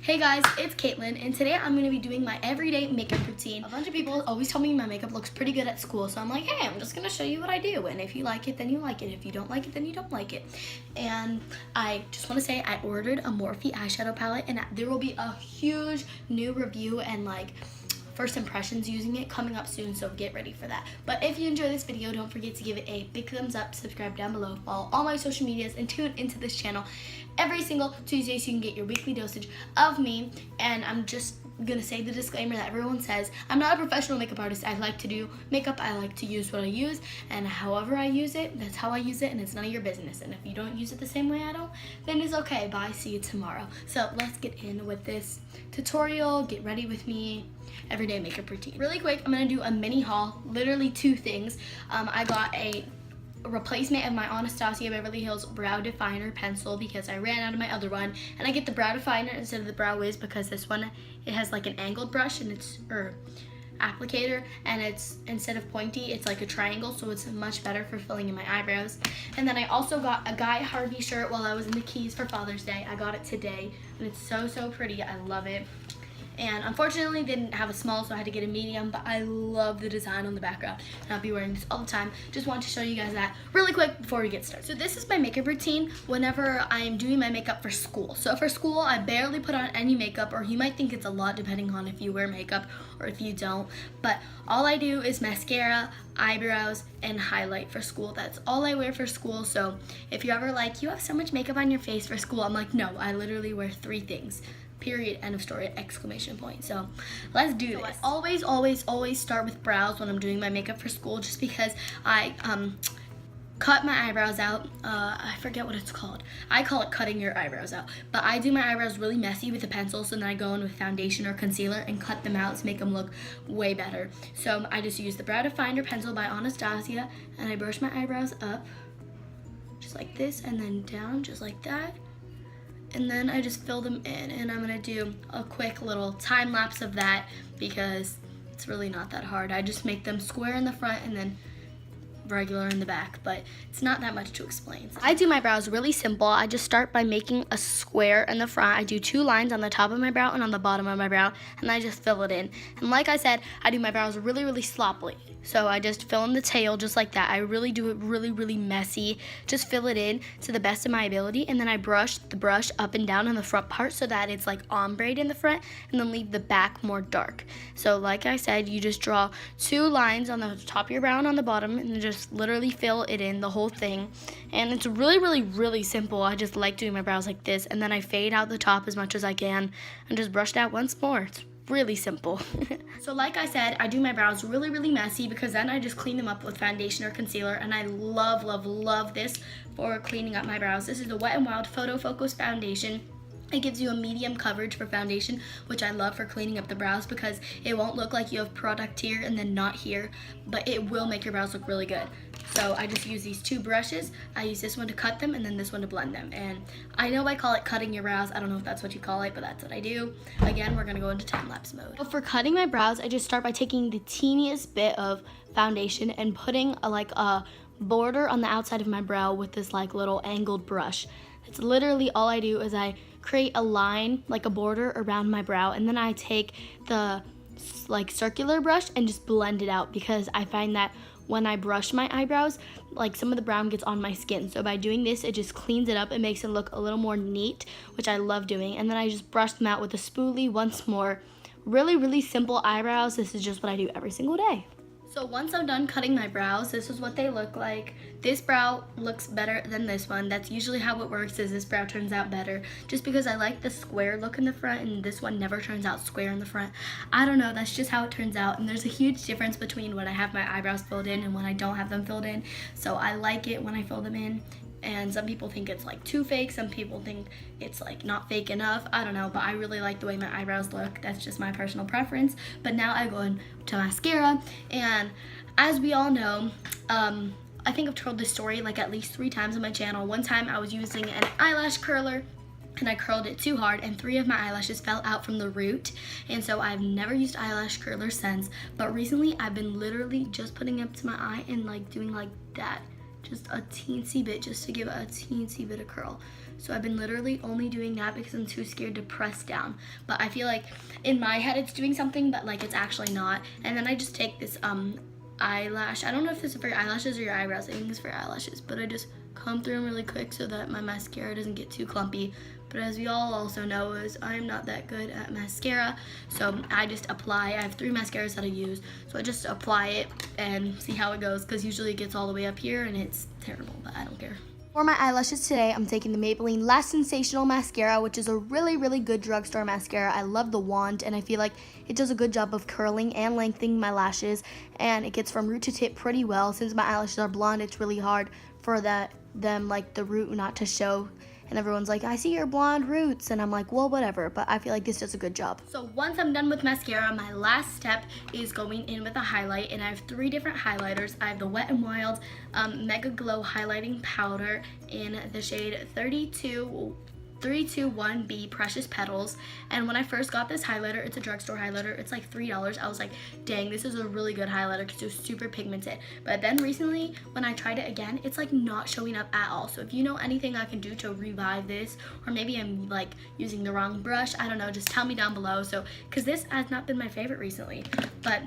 Hey guys, it's Caitlin, and today I'm going to be doing my everyday makeup routine. A bunch of people always tell me my makeup looks pretty good at school, so I'm like, hey, I'm just going to show you what I do, and if you like it, then you like it. If you don't like it, then you don't like it. And I just want to say I ordered a Morphe eyeshadow palette, and there will be a huge new review and first impressions using it coming up soon, so get ready for that. But if you enjoy this video, don't forget to give it a big thumbs up, subscribe down below, follow all my social medias, and tune into this channel every single Tuesday so you can get your weekly dosage of me. And I'm just gonna say the disclaimer that everyone says. I'm not a professional makeup artist. I like to do makeup. I like to use what I use, and however I use it, that's how I use it, and it's none of your business. And if you don't use it the same way I don't, then it's okay. Bye, see you tomorrow. So let's get in with this tutorial. Get ready with me. Everyday makeup routine. Really quick, I'm gonna do a mini haul, literally two things. I got a replacement of my Anastasia Beverly Hills Brow Definer pencil because I ran out of my other one, and I get the Brow Definer instead of the Brow Wiz because this one, it has like an angled brush and it's applicator, and it's instead of pointy, it's like a triangle, so it's much better for filling in my eyebrows. And then I also got a Guy Harvey shirt while I was in the Keys for Father's Day. I got it today, and it's so pretty. I love it. And unfortunately they didn't have a small, so I had to get a medium, but I love the design on the background, and I'll be wearing this all the time. Just wanted to show you guys that really quick before we get started. So this is my makeup routine whenever I'm doing my makeup for school. So for school, I barely put on any makeup, or you might think it's a lot depending on if you wear makeup or if you don't, but all I do is mascara, eyebrows, and highlight for school. That's all I wear for school. So if you're ever like, you have so much makeup on your face for school, I'm like, no, I literally wear 3 things. Period, end of story, exclamation point. So let's do this. I always start with brows when I'm doing my makeup for school, just because I cut my eyebrows out. I forget what it's called. I call it cutting your eyebrows out, but I do my eyebrows really messy with a pencil, so then I go in with foundation or concealer and cut them out to make them look way better. So I just use the Brow Definer pencil by Anastasia, and I brush my eyebrows up just like this, and then down just like that. And then I just fill them in, and I'm gonna do a quick little time lapse of that because it's really not that hard. I just make them square in the front and then regular in the back, but it's not that much to explain. I do my brows really simple. I just start by making a square in the front. I do 2 lines on the top of my brow and on the bottom of my brow, and I just fill it in. And like I said, I do my brows really sloppily. So I just fill in the tail just like that. I really do it really messy. Just fill it in to the best of my ability, and then I brush the brush up and down on the front part so that it's like ombre in the front, and then leave the back more dark. So like I said, you just draw 2 lines on the top of your brow and on the bottom, and then just literally fill it in, the whole thing. And it's really simple. I just like doing my brows like this, and then I fade out the top as much as I can and just brush it out once more. It's really simple. So like I said, I do my brows really messy because then I just clean them up with foundation or concealer, and I love this for cleaning up my brows. This is the Wet n Wild Photo Focus foundation. It gives you a medium coverage for foundation, which I love for cleaning up the brows because it won't look like you have product here and then not here, but it will make your brows look really good. So I just use these 2 brushes. I use this one to cut them and then this one to blend them. And I know I call it cutting your brows. I don't know if that's what you call it, but that's what I do. Again, we're gonna go into time-lapse mode. So for cutting my brows, I just start by taking the teeniest bit of foundation and putting a border on the outside of my brow with this little angled brush. It's literally all I do is I create a line, like a border around my brow, and then I take the circular brush and just blend it out because I find that when I brush my eyebrows, some of the brown gets on my skin. So by doing this, it just cleans it up and makes it look a little more neat, which I love doing. And then I just brush them out with a spoolie once more. Really simple eyebrows. This is just what I do every single day. So once I'm done cutting my brows, this is what they look like. This brow looks better than this one. That's usually how it works, is this brow turns out better. Just because I like the square look in the front, and this one never turns out square in the front. I don't know, that's just how it turns out. And there's a huge difference between when I have my eyebrows filled in and when I don't have them filled in. So I like it when I fill them in. And some people think it's too fake, some people think it's not fake enough. I don't know, but I really like the way my eyebrows look. That's just my personal preference. But now I go into mascara, and as we all know, I think I've told this story at least 3 times on my channel. One time I was using an eyelash curler and I curled it too hard, and 3 of my eyelashes fell out from the root, and so I've never used eyelash curler since. But recently I've been literally just putting it up to my eye and doing that, just a teensy bit, just to give it a teensy bit of curl. So I've been literally only doing that because I'm too scared to press down. But I feel like in my head it's doing something, but like it's actually not. And then I just take this eyelash. I don't know if this is for your eyelashes or your eyebrows. I think it's for your eyelashes. But I just comb through them really quick so that my mascara doesn't get too clumpy. But as we all also know is I'm not that good at mascara, so I just apply. I have 3 mascaras that I use, so I just apply it and see how it goes, because usually it gets all the way up here and it's terrible, but I don't care. For my eyelashes today, I'm taking the Maybelline Lash Sensational Mascara, which is a really, really good drugstore mascara. I love the wand, and I feel like it does a good job of curling and lengthening my lashes, and it gets from root to tip pretty well. Since my eyelashes are blonde, it's really hard for them like the root not to show. And everyone's like, I see your blonde roots. And I'm like, well, whatever. But I feel like this does a good job. So once I'm done with mascara, my last step is going in with a highlight. And I have 3 different highlighters. I have the Wet n Wild Mega Glow Highlighting Powder in the shade 321B Precious Petals. And when I first got this highlighter, it's a drugstore highlighter, it's like $3. I was like, dang, this is a really good highlighter because it's super pigmented. But then recently when I tried it again, it's like not showing up at all. So if you know anything I can do to revive this, or maybe I'm like using the wrong brush, I don't know, just tell me down below. So because this has not been my favorite recently. But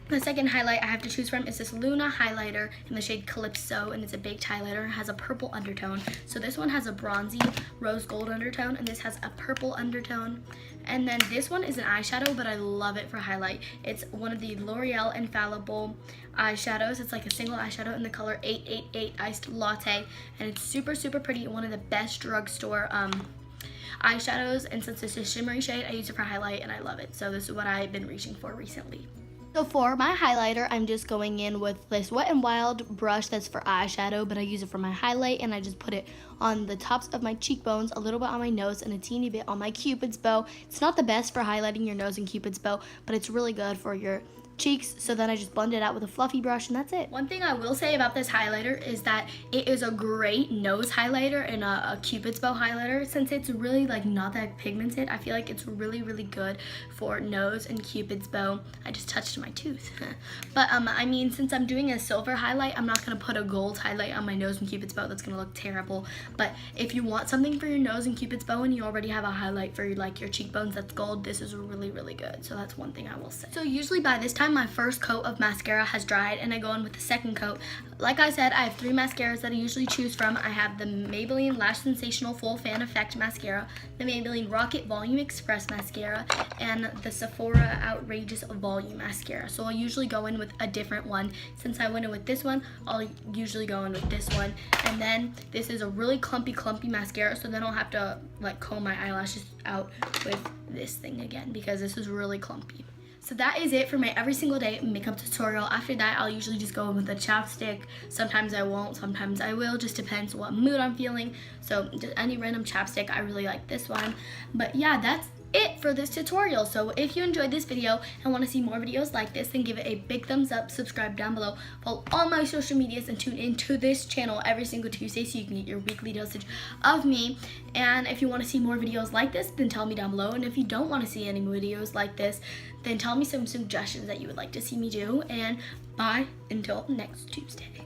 the second highlight I have to choose from is this Luna highlighter in the shade Calypso, and it's a baked highlighter. It has a purple undertone. So this one has a bronzy rose gold undertone, and this has a purple undertone. And then this one is an eyeshadow, but I love it for highlight. It's one of the L'Oreal Infallible eyeshadows. It's like a single eyeshadow in the color 888 Iced Latte, and it's super, super pretty. One of the best drugstore eyeshadows, and since it's a shimmery shade, I use it for highlight, and I love it. So this is what I've been reaching for recently. So for my highlighter, I'm just going in with this Wet n Wild brush that's for eyeshadow, but I use it for my highlight, and I just put it on the tops of my cheekbones, a little bit on my nose, and a teeny bit on my Cupid's bow. It's not the best for highlighting your nose and Cupid's bow, but it's really good for your cheeks. So then I just blend it out with a fluffy brush, and that's it. One thing I will say about this highlighter is that it is a great nose highlighter and a Cupid's bow highlighter. Since it's really like not that pigmented, I feel like it's really, really good for nose and Cupid's bow. I just touched my tooth. But I mean, since I'm doing a silver highlight, I'm not gonna put a gold highlight on my nose and Cupid's bow. That's gonna look terrible. But if you want something for your nose and Cupid's bow and you already have a highlight for like your cheekbones that's gold, this is really, really good. So that's one thing I will say. So usually by this time my first coat of mascara has dried, and I go in with the second coat. Like I said, I have 3 mascaras that I usually choose from. I have the Maybelline Lash Sensational Full Fan Effect Mascara, the Maybelline Rocket Volume Express Mascara, and the Sephora Outrageous Volume Mascara. So I'll usually go in with a different one. Since I went in with this one, I'll usually go in with this one. And then this is a really clumpy mascara, so then I'll have to like comb my eyelashes out with this thing again because this is really clumpy. So that is it for my every single day makeup tutorial. After that, I'll usually just go in with a chapstick. Sometimes I won't, sometimes I will, just depends what mood I'm feeling. So just any random chapstick, I really like this one. But yeah, that's it for this tutorial. So if you enjoyed this video and want to see more videos like this, then give it a big thumbs up, subscribe down below, follow all my social medias, and tune into this channel every single Tuesday so you can get your weekly dosage of me. And if you want to see more videos like this, then tell me down below. And if you don't want to see any videos like this, then tell me some suggestions that you would like to see me do. And bye until next Tuesday.